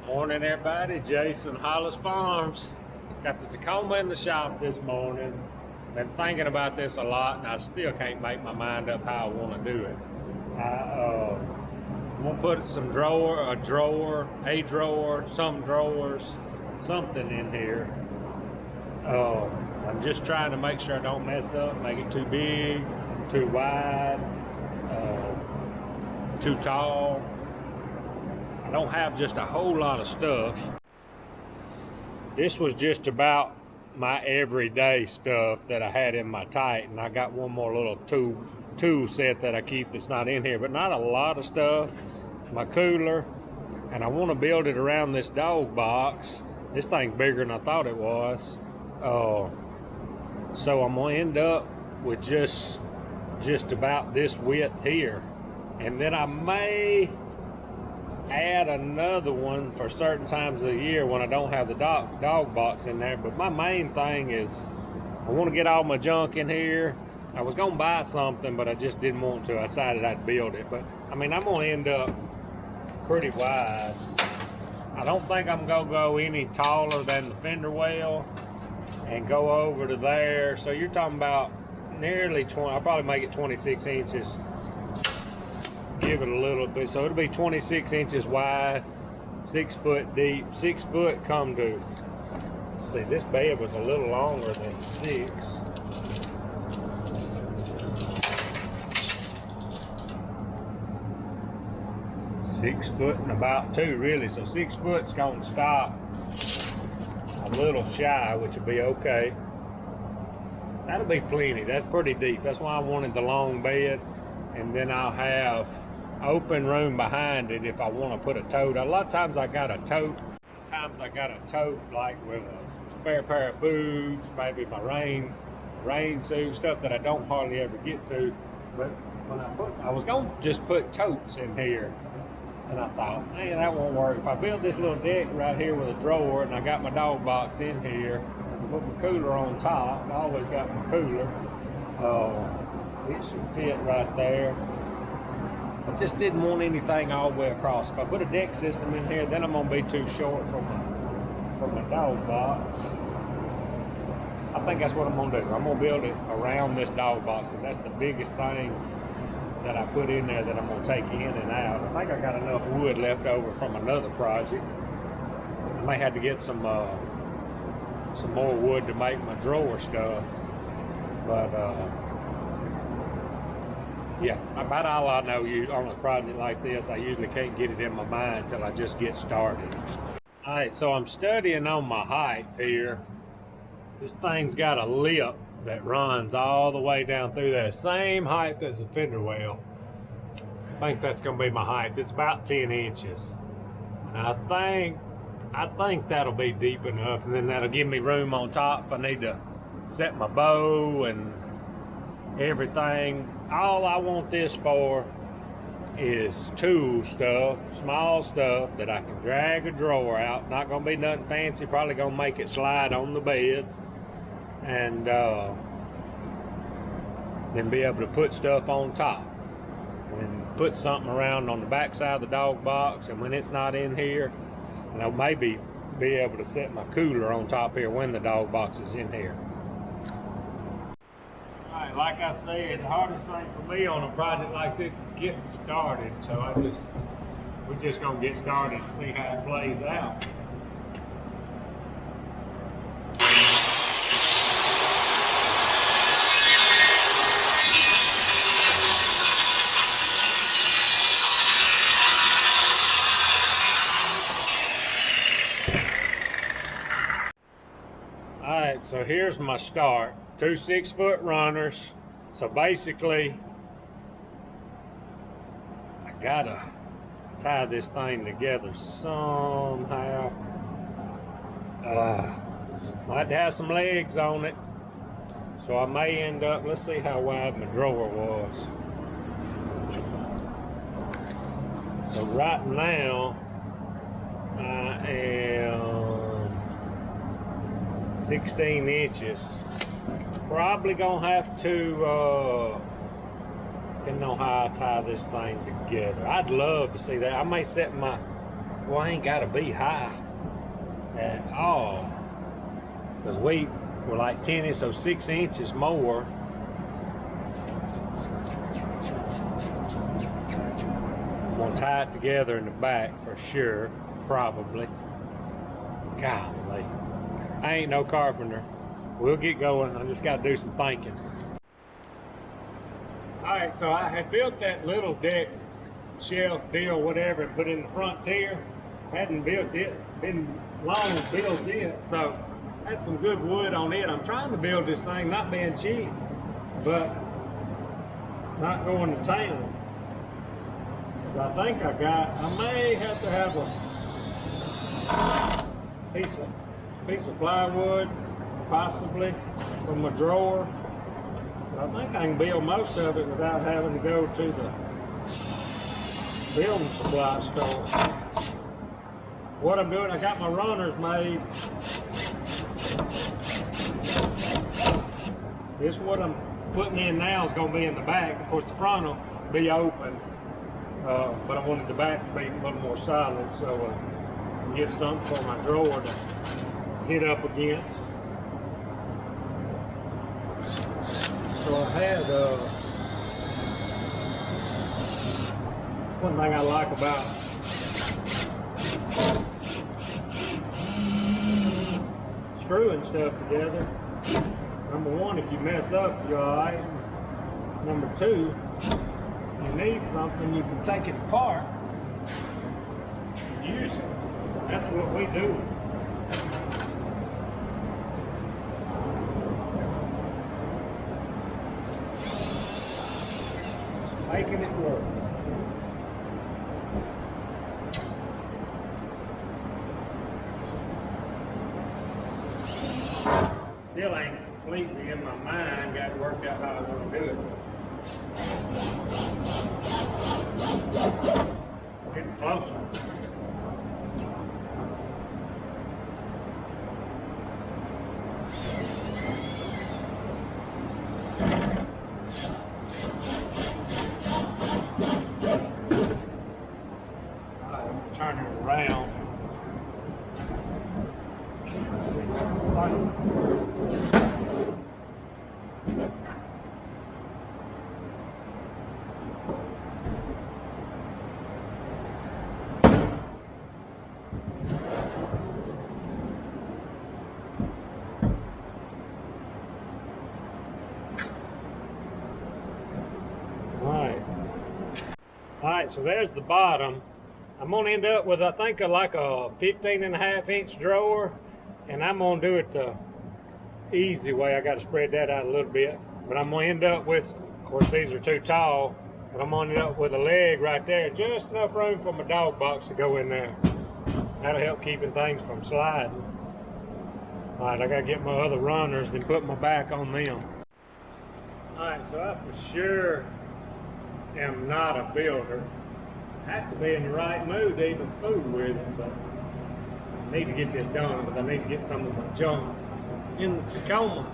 Morning everybody, Jason, Hollis Farms. Got the Tacoma in the shop this morning. Been thinking about this a lot and I still can't make my mind up how I want to do it. I'm gonna put some some drawers, something in here. I'm just trying to make sure I don't mess up, make it too big, too wide, too tall. I don't have just a whole lot of stuff. This was just about my everyday stuff that I had in my tight, and I got one more little tool set that I keep that's not in here, but not a lot of stuff. My cooler, and I want to build it around this dog box. This thing's bigger than I thought it was. So I'm gonna end up with just about this width here, and then I may add another one for certain times of the year when I don't have the dog box in there. But my main thing is I want to get all my junk in here. I was gonna buy something, but I just didn't want to. I decided I'd build it. But I mean, I'm gonna end up pretty wide. I don't think I'm gonna go any taller than the fender well and go over to there. So you're talking about nearly 20. I'll probably make it 26 inches. Give it a little bit, so it'll be 26 inches wide, 6 foot deep, 6 foot come to. Let's see, this bed was a little longer than 6. Six foot and about 2, really. So 6 foot's gonna stop a little shy, which will be okay. That'll be plenty. That's pretty deep. That's why I wanted the long bed, and then I'll have open room behind it if I want to put a tote. A lot of times I got a tote. Like with a spare pair of boots, maybe my rain suit, stuff that I don't hardly ever get to. But when I was gonna just put totes in here, and I thought, man, that won't work. If I build this little deck right here with a drawer, and I got my dog box in here, and put my cooler on top, I always got my cooler. It should fit right there. I just didn't want anything all the way across. If I put a deck system in here, then I'm gonna be too short for my dog box. I think that's what I'm gonna do. I'm gonna build it around this dog box because that's the biggest thing that I put in there that I'm gonna take in and out. I think I got enough wood left over from another project. I may have to get some more wood to make my drawer stuff, but yeah, about all I know on a project like this, I usually can't get it in my mind until I just get started. All right, so I'm studying on my height here. This thing's got a lip that runs all the way down through there. Same height as the fender well. I think that's gonna be my height. It's about 10 inches. And I think that'll be deep enough, and then that'll give me room on top if I need to set my bow and everything. All I want this for is tool stuff, small stuff that I can drag a drawer out. Not gonna be nothing fancy, probably gonna make it slide on the bed, and then be able to put stuff on top and put something around on the back side of the dog box. And when it's not in here, and I'll maybe be able to set my cooler on top here when the dog box is in here. Like I said, the hardest thing for me on a project like this is getting started. So we're just gonna get started and see how it plays out. All right, so here's my start. 2 6-foot runners. So basically, I gotta tie this thing together somehow. Might have some legs on it. So I may end up, let's see how wide my drawer was. So right now, I am 16 inches. Probably gonna have to, depending on how I tie this thing together. I'd love to see that. I may set my Well, I ain't gotta be high at all. Because we were like 10, so 6 inches more. I'm gonna tie it together in the back for sure, probably. Golly, I ain't no carpenter. We'll get going. I just gotta do some thinking. All right, so I had built that little deck shelf deal, whatever, and put in the front tier. Hadn't built it, been long built it, so had some good wood on it. I'm trying to build this thing, not being cheap, but not going to town. Because I think I may have to have a piece of plywood, possibly, from a drawer. But I think I can build most of it without having to go to the building supply store. What I'm doing, I got my runners made. This what I'm putting in now is going to be in the back. Of course, the front will be open, but I wanted the back to be a little more solid, so get something for my drawer to hit up against. So I had one thing I like about screwing stuff together. Number one, if you mess up, you're alright. Number two, if you need something, you can take it apart and use it. That's what we do. Making it work. Still ain't completely in my mind, got it worked out how I want to do it. Getting closer. Turn it around. Let's see. All right, so there's the bottom. I'm gonna end up with, I think, like a 15.5-inch drawer, and I'm gonna do it the easy way. I gotta spread that out a little bit, but I'm gonna end up with, of course, these are too tall, but I'm gonna end up with a leg right there, just enough room for my dog box to go in there. That'll help keeping things from sliding. All right, I gotta get my other runners and put my back on them. All right, so I for sure am not a builder. I have to be in the right mood to even fool with it, but I need to get this done, but I need to get some of my junk in the Tacoma.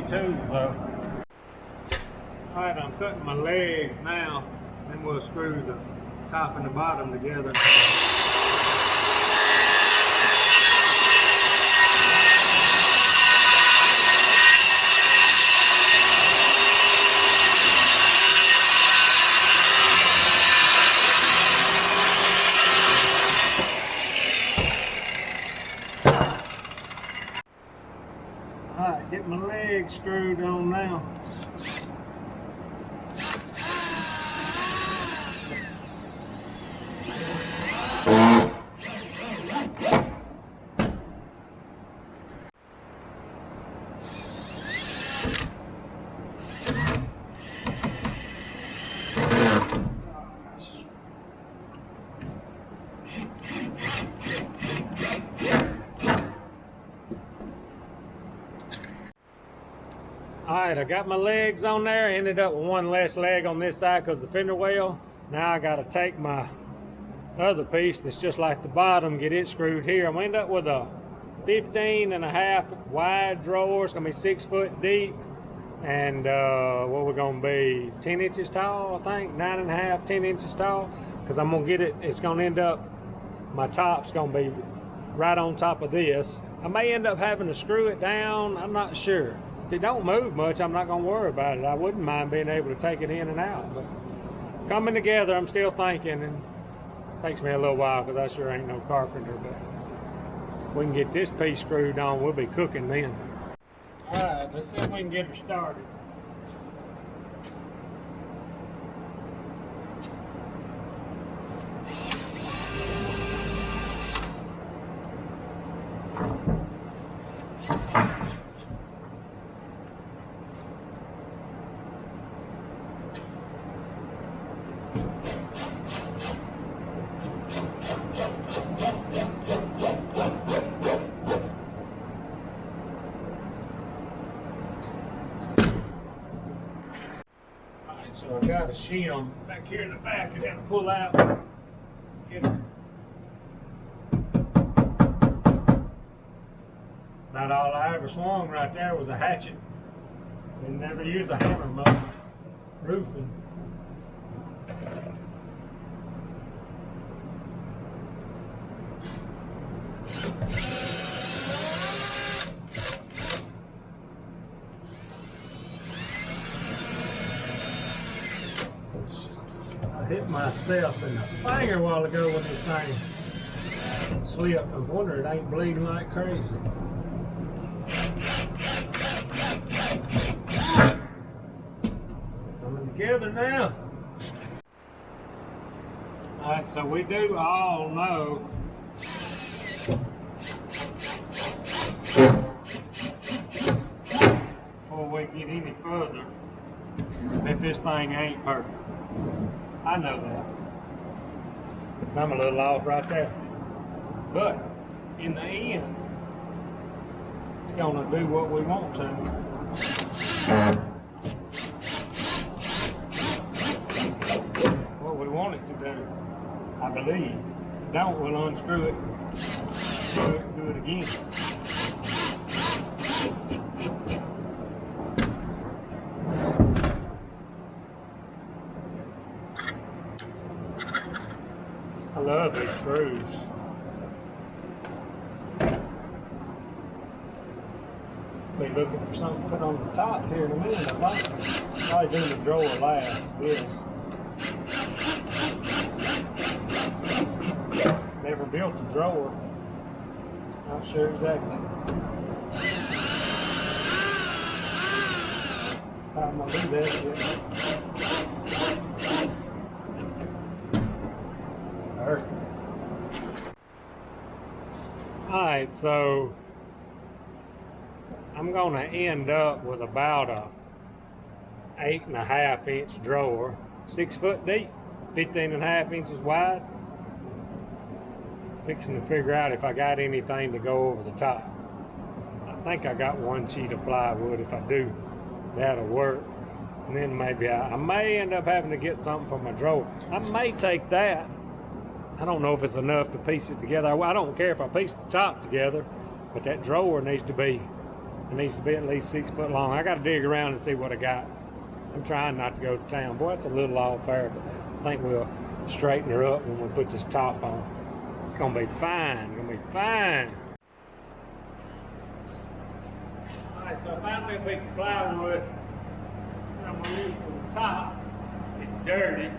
Too, so. Alright, I'm cutting my legs now, then we'll screw the top and the bottom together. Alright, get my legs screwed on now. All right, I got my legs on there. Ended up with one less leg on this side because of the fender well. Now I got to take my other piece that's just like the bottom, get it screwed here. I'm gonna end up with a 15.5 wide drawer. It's gonna be 6 foot deep, and what we're gonna be 10 inches tall, I think, 9.5, 10 inches tall. Because I'm gonna get it. It's gonna end up. My top's gonna be right on top of this. I may end up having to screw it down. I'm not sure. If it don't move much, I'm not gonna worry about it. I wouldn't mind being able to take it in and out, but coming together, I'm still thinking, and it takes me a little while because I sure ain't no carpenter, but if we can get this piece screwed on, we'll be cooking then. All right, let's see if we can get her started. So I got a shim back here in the back. I got to pull out. Get it. About all I ever swung right there was a hatchet. And never used a hammer much. Roofing. I hit myself in the finger a while ago when this thing slipped. I wonder it ain't bleeding like crazy. Coming together now. Alright, so we do all know before we get any further that this thing ain't perfect. I know that. I'm a little off right there. But in the end, it's gonna do what we want to. What we want it to do, I believe. If it don't, we'll unscrew it, do it again. I love these screws. Be looking for something to put on the top here in a minute, I think. Probably do the drawer last. This. Never built a drawer. Not sure exactly how I'm gonna do that yet. Perfect. Alright, so I'm gonna end up with about a 8.5 inch drawer, 6 foot deep, 15.5 inches wide. Fixing to figure out if I got anything to go over the top. I think I got one sheet of plywood. If I do, that'll work. And then maybe I may end up having to get something for my drawer. I may take that. I don't know if it's enough to piece it together. I don't care if I piece the top together, but that drawer needs to be at least 6 foot long. I got to dig around and see what I got. I'm trying not to go to town. Boy, that's a little off there, but I think we'll straighten her up when we put this top on. It's gonna be fine. It's gonna be fine. All right, so I found me a piece of plywood that I'm gonna use for the top. It's dirty.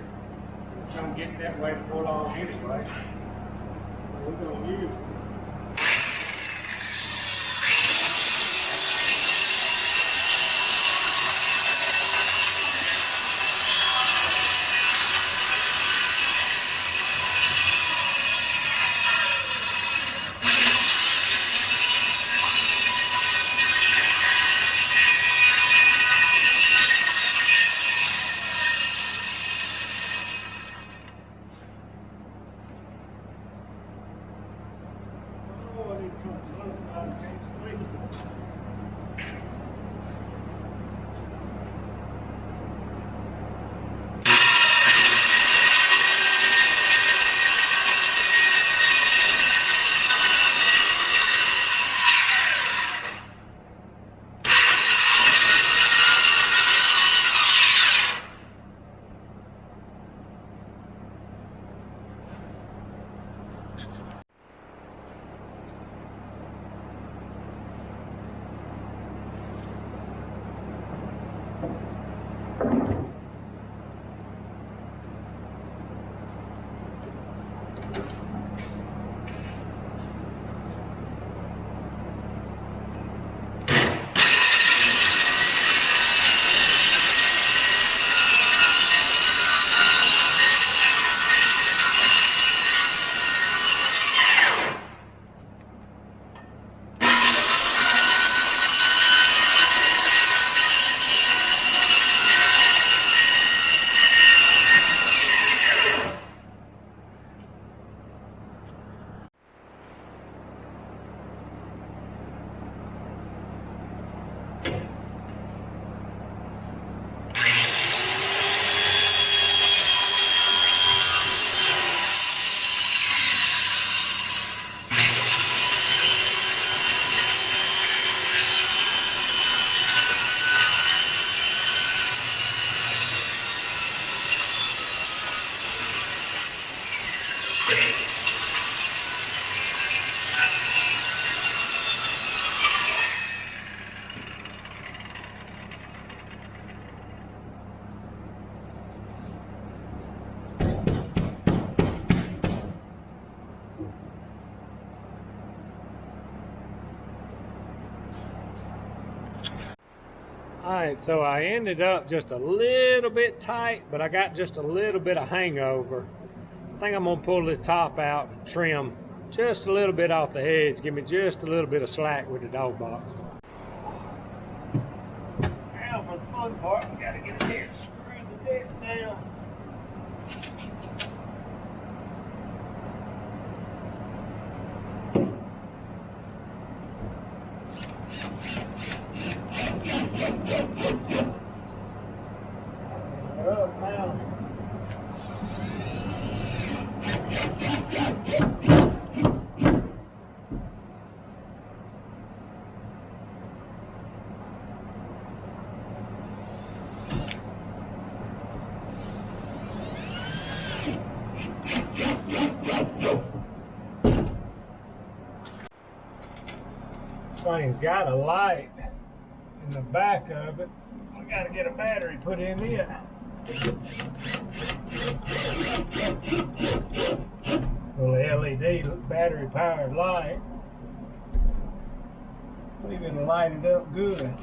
It's gonna get that way before long anyway. So we're gonna use it. Alright, so I ended up just a little bit tight, but I got just a little bit of hangover. I think I'm going to pull the top out and trim just a little bit off the edge. Give me just a little bit of slack with the dog box. Now for the fun part, we got to get ahead and screw the deck down. Up now. Thing's got a light in the back of it. I gotta get a battery put in it. Little LED battery powered light. We're gonna light it up good.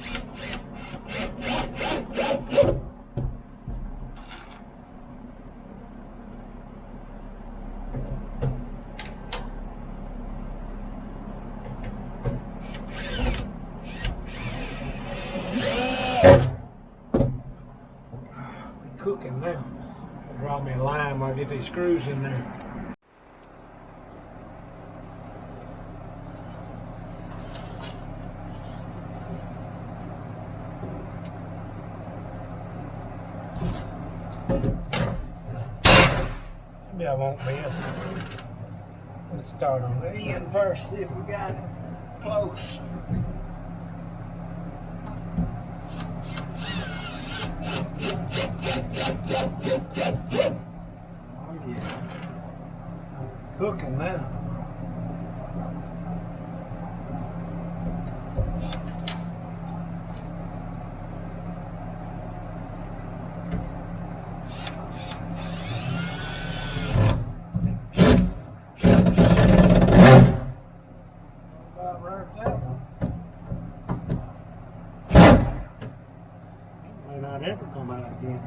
Cooking now. Draw me a line while I get these screws in there. Maybe I won't be able to. Let's start on the end first, see if we got it close. Oh yeah, I'm cooking now. About right that one. May not ever come out again.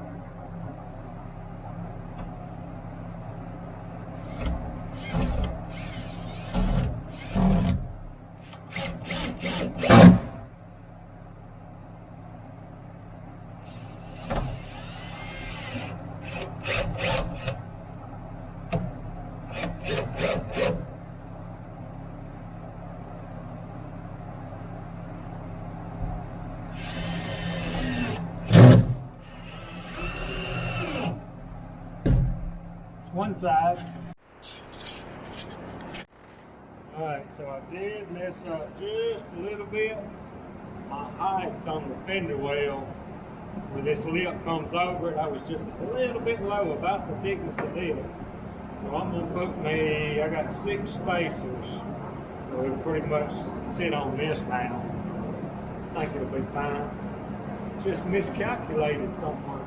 One side. Alright, so I did mess up just a little bit. My height on the fender well, where this lip comes over it, I was just a little bit low, about the thickness of this. So I'm going to put me, I got 6 spacers, so it'll pretty much sit on this now. I think it'll be fine. just miscalculated somewhere.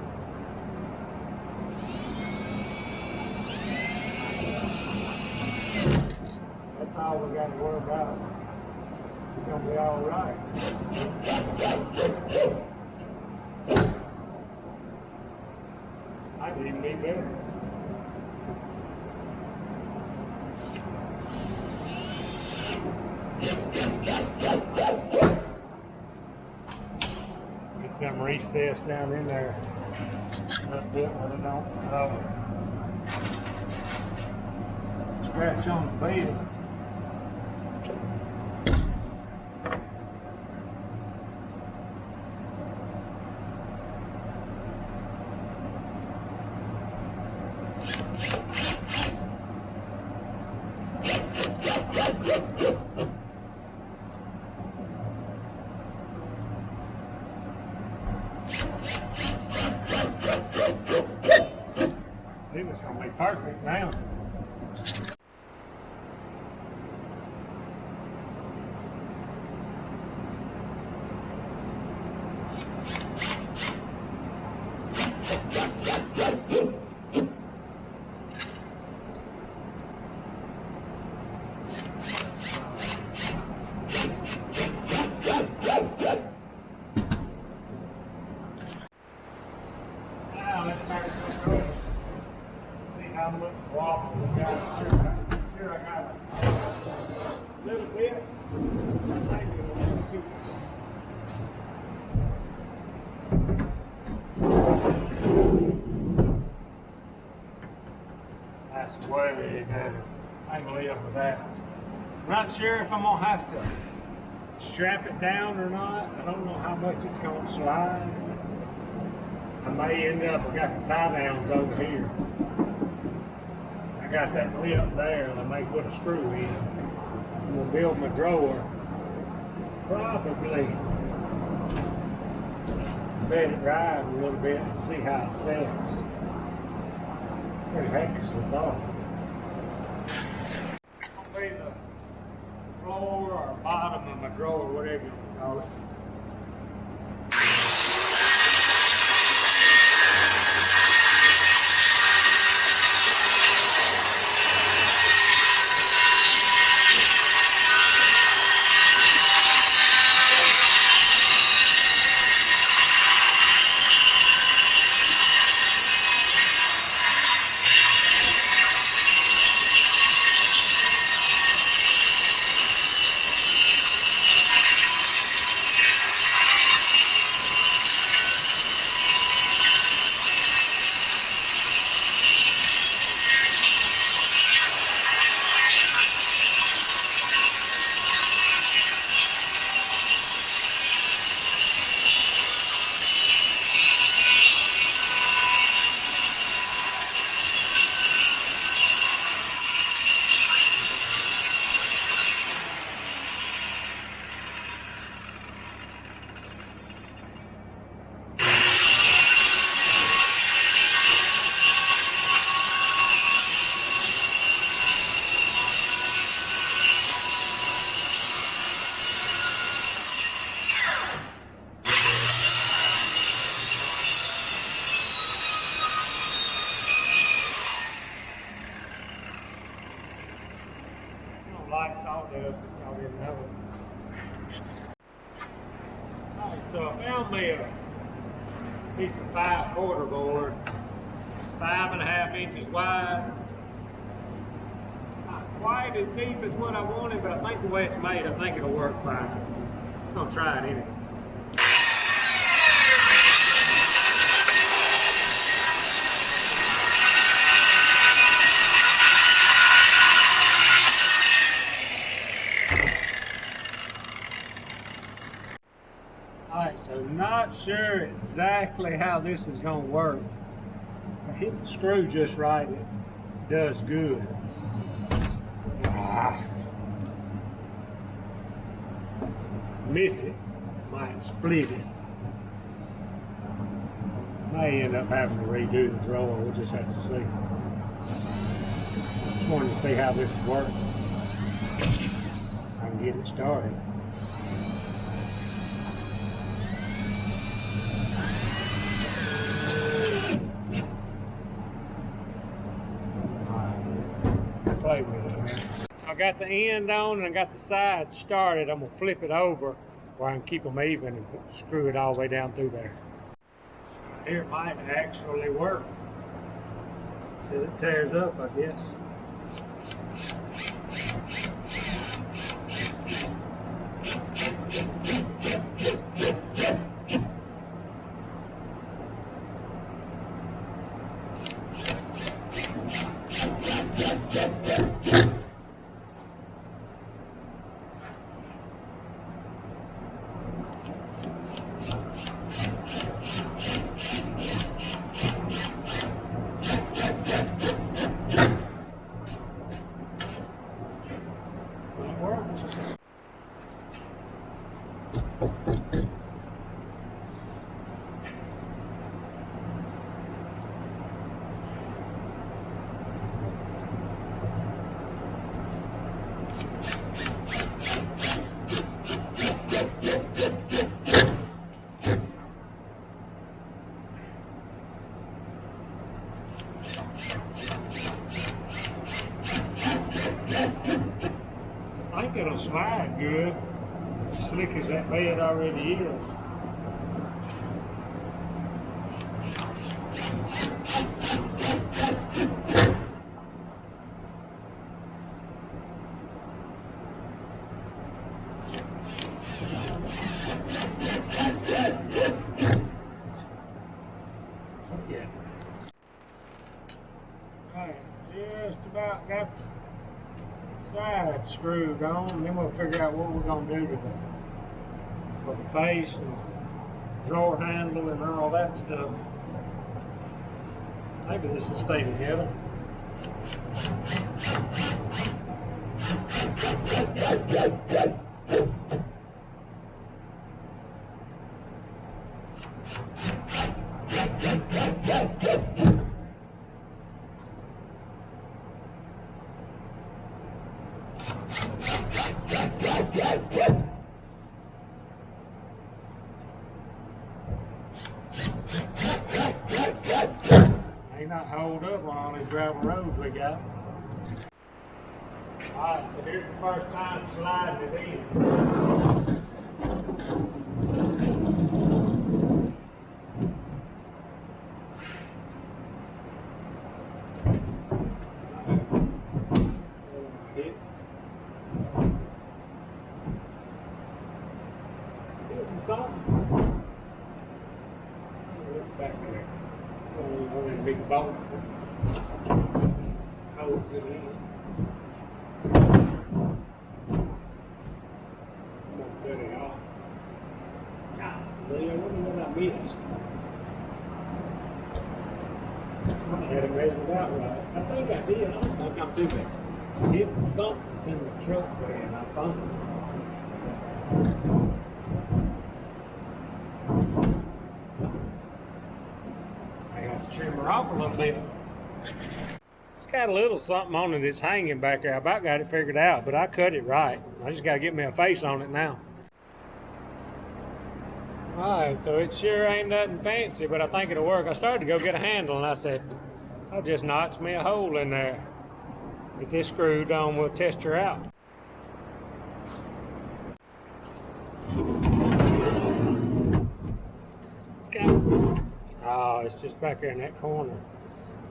That's all we got to worry about. We're gonna be all right. Might even be better. Get them recessed down in there. Up it when it don't scratch on the bed. I think it's gonna be perfect now. Now let's turn it over. See how much wobble we got. Sure I got a little bit. Maybe a little too. That's way better. I can live with that. Not sure if I'm gonna have to strap it down or not. I don't know how much it's gonna slide. I may end up, I got the tie downs over here. I got that lip there and I may put a screw in. I'm gonna build my drawer. Probably let it ride a little bit and see how it settles. Pretty hectically thought. It's gonna be the floor or bottom of my drawer, whatever you want to call it. Like sawdust if y'all didn't know it. Alright, so I found me a piece of 5/4 board, 5.5 inches wide. Not quite as deep as what I wanted, but I think the way it's made, I think it'll work fine. I'm gonna try it anyway. Alright, so not sure exactly how this is going to work. If I hit the screw just right, it does good. Miss it, might split it. May end up having to redo the drawer, we'll just have to see. Just wanted to see how this works. I can get it started. got the end on and I got the side started, I'm gonna flip it over where I can keep them even and screw it all the way down through there. Here it might actually work. Till it tears up, I guess. I think it'll slide good, as slick as that bed already is. Yeah. Alright, just about got the side screwed on, and then we'll figure out what we're going to do to for the face and drawer handle and all that stuff. Maybe this will stay together. May not hold up on all these gravel roads we got. Alright, so here's the first time sliding it in. Something. It's back there. One of them big bolts. Holds it in. I'm gonna cut it off. Golly, I wonder what I missed. I had it measured out right. I think I did. I don't think I'm too bad. Hitting something's in the truck there, and I found it. Trim her off a little bit. It's got a little something on it that's hanging back there. I about got it figured out, but I cut it right. I just got to get me a face on it now. Alright, so it sure ain't nothing fancy, but I think it'll work. I started to go get a handle and I said, I'll just notch me a hole in there. Get this screwed on, we'll test her out. It's got oh, it's just back there in that corner.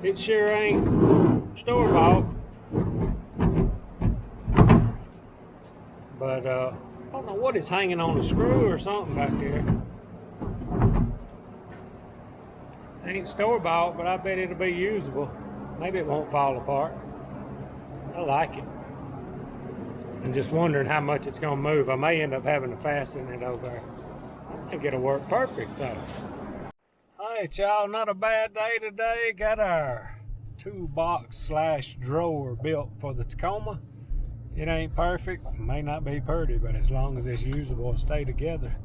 It sure ain't store-bought. But I don't know what it's hanging on, a screw or something back there. Ain't store-bought, but I bet it'll be usable. Maybe it won't fall apart. I like it. I'm just wondering how much it's gonna move. I may end up having to fasten it over there. I think it'll work perfect though. Alright y'all, not a bad day today. Got our toolbox / drawer built for the Tacoma. It ain't perfect, may not be pretty, but as long as it's usable and stay together,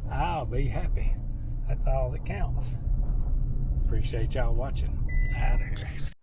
I'll be happy. That's all that counts. Appreciate y'all watching. Out of here.